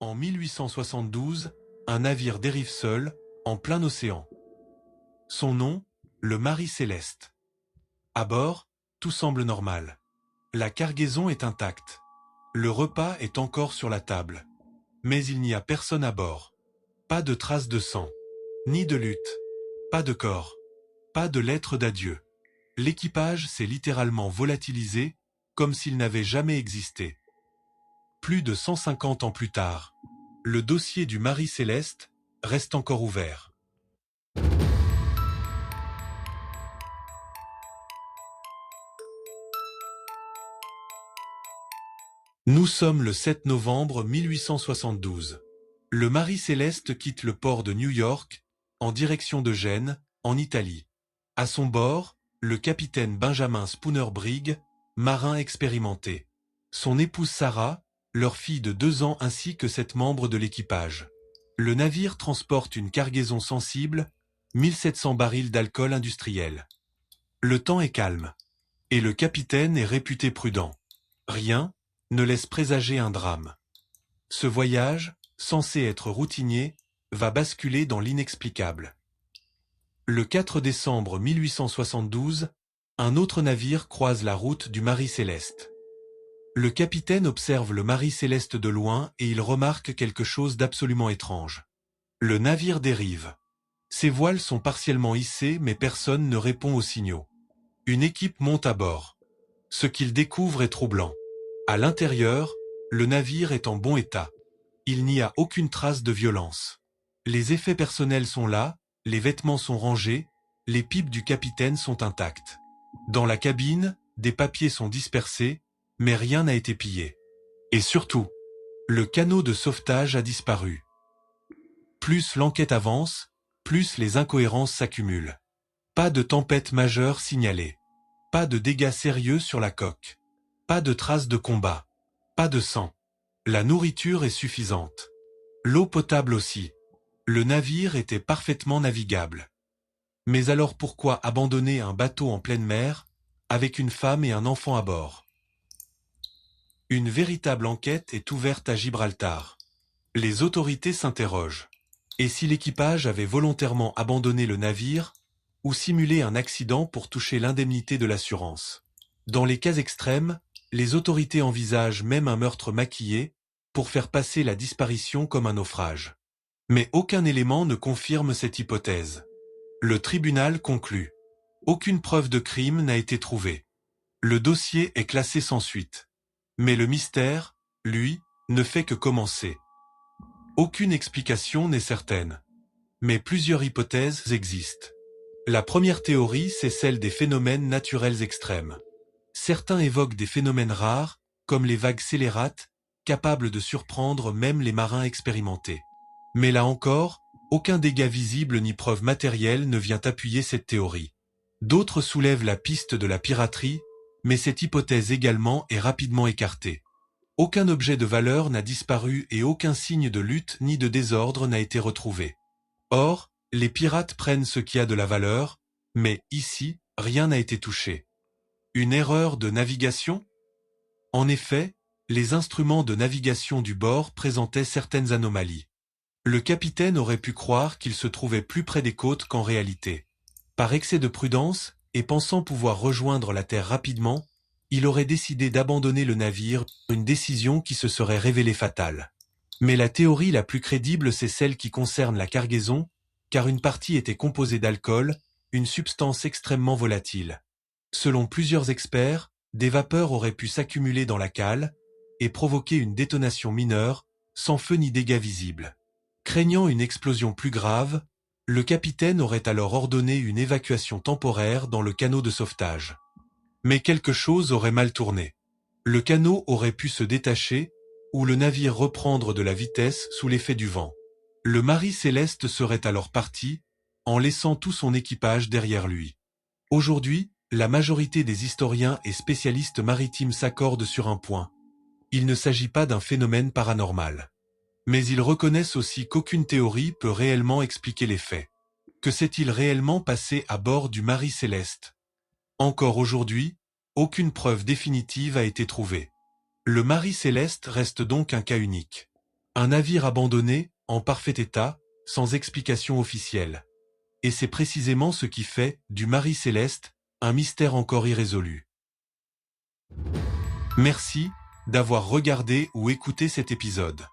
En 1872, un navire dérive seul, en plein océan. Son nom, le Marie Céleste. À bord, tout semble normal. La cargaison est intacte. Le repas est encore sur la table. Mais il n'y a personne à bord. Pas de traces de sang, ni de lutte, pas de corps, pas de lettre d'adieu. L'équipage s'est littéralement volatilisé, comme s'il n'avait jamais existé. Plus de 150 ans plus tard, le dossier du Marie Céleste reste encore ouvert. Nous sommes le 7 novembre 1872. Le Marie Céleste quitte le port de New York, en direction de Gênes, en Italie. À son bord, le capitaine Benjamin Spooner Briggs, marin expérimenté. Son épouse Sarah, leur fille de 2 ans ainsi que 7 membres de l'équipage. Le navire transporte une cargaison sensible, 1700 barils d'alcool industriel. Le temps est calme, et le capitaine est réputé prudent. Rien ne laisse présager un drame. Ce voyage, censé être routinier, va basculer dans l'inexplicable. Le 4 décembre 1872, un autre navire croise la route du Marie Céleste. Le capitaine observe le Marie Céleste de loin et il remarque quelque chose d'absolument étrange. Le navire dérive. Ses voiles sont partiellement hissées mais personne ne répond aux signaux. Une équipe monte à bord. Ce qu'il découvre est troublant. À l'intérieur, le navire est en bon état. Il n'y a aucune trace de violence. Les effets personnels sont là, les vêtements sont rangés, les pipes du capitaine sont intactes. Dans la cabine, des papiers sont dispersés, mais rien n'a été pillé. Et surtout, le canot de sauvetage a disparu. Plus l'enquête avance, plus les incohérences s'accumulent. Pas de tempête majeure signalée. Pas de dégâts sérieux sur la coque. Pas de traces de combat. Pas de sang. La nourriture est suffisante. L'eau potable aussi. Le navire était parfaitement navigable. Mais alors pourquoi abandonner un bateau en pleine mer, avec une femme et un enfant à bord? Une véritable enquête est ouverte à Gibraltar. Les autorités s'interrogent. Et si l'équipage avait volontairement abandonné le navire, ou simulé un accident pour toucher l'indemnité de l'assurance? Dans les cas extrêmes, les autorités envisagent même un meurtre maquillé, pour faire passer la disparition comme un naufrage. Mais aucun élément ne confirme cette hypothèse. Le tribunal conclut. Aucune preuve de crime n'a été trouvée. Le dossier est classé sans suite. Mais le mystère, lui, ne fait que commencer. Aucune explication n'est certaine. Mais plusieurs hypothèses existent. La première théorie, c'est celle des phénomènes naturels extrêmes. Certains évoquent des phénomènes rares, comme les vagues scélérates, capables de surprendre même les marins expérimentés. Mais là encore, aucun dégât visible ni preuve matérielle ne vient appuyer cette théorie. D'autres soulèvent la piste de la piraterie, mais cette hypothèse également est rapidement écartée. Aucun objet de valeur n'a disparu et aucun signe de lutte ni de désordre n'a été retrouvé. Or, les pirates prennent ce qui a de la valeur, mais ici, rien n'a été touché. Une erreur de navigation? En effet, les instruments de navigation du bord présentaient certaines anomalies. Le capitaine aurait pu croire qu'il se trouvait plus près des côtes qu'en réalité. Par excès de prudence, et pensant pouvoir rejoindre la terre rapidement, il aurait décidé d'abandonner le navire, une décision qui se serait révélée fatale. Mais la théorie la plus crédible, c'est celle qui concerne la cargaison, car une partie était composée d'alcool, une substance extrêmement volatile. Selon plusieurs experts, des vapeurs auraient pu s'accumuler dans la cale et provoquer une détonation mineure, sans feu ni dégâts visibles. Craignant une explosion plus grave, le capitaine aurait alors ordonné une évacuation temporaire dans le canot de sauvetage. Mais quelque chose aurait mal tourné. Le canot aurait pu se détacher, ou le navire reprendre de la vitesse sous l'effet du vent. Le Marie Céleste serait alors parti, en laissant tout son équipage derrière lui. Aujourd'hui, la majorité des historiens et spécialistes maritimes s'accordent sur un point. Il ne s'agit pas d'un phénomène paranormal. Mais ils reconnaissent aussi qu'aucune théorie peut réellement expliquer les faits. Que s'est-il réellement passé à bord du Marie Céleste? Encore aujourd'hui, aucune preuve définitive a été trouvée. Le Marie Céleste reste donc un cas unique. Un navire abandonné, en parfait état, sans explication officielle. Et c'est précisément ce qui fait, du Marie Céleste, un mystère encore irrésolu. Merci d'avoir regardé ou écouté cet épisode.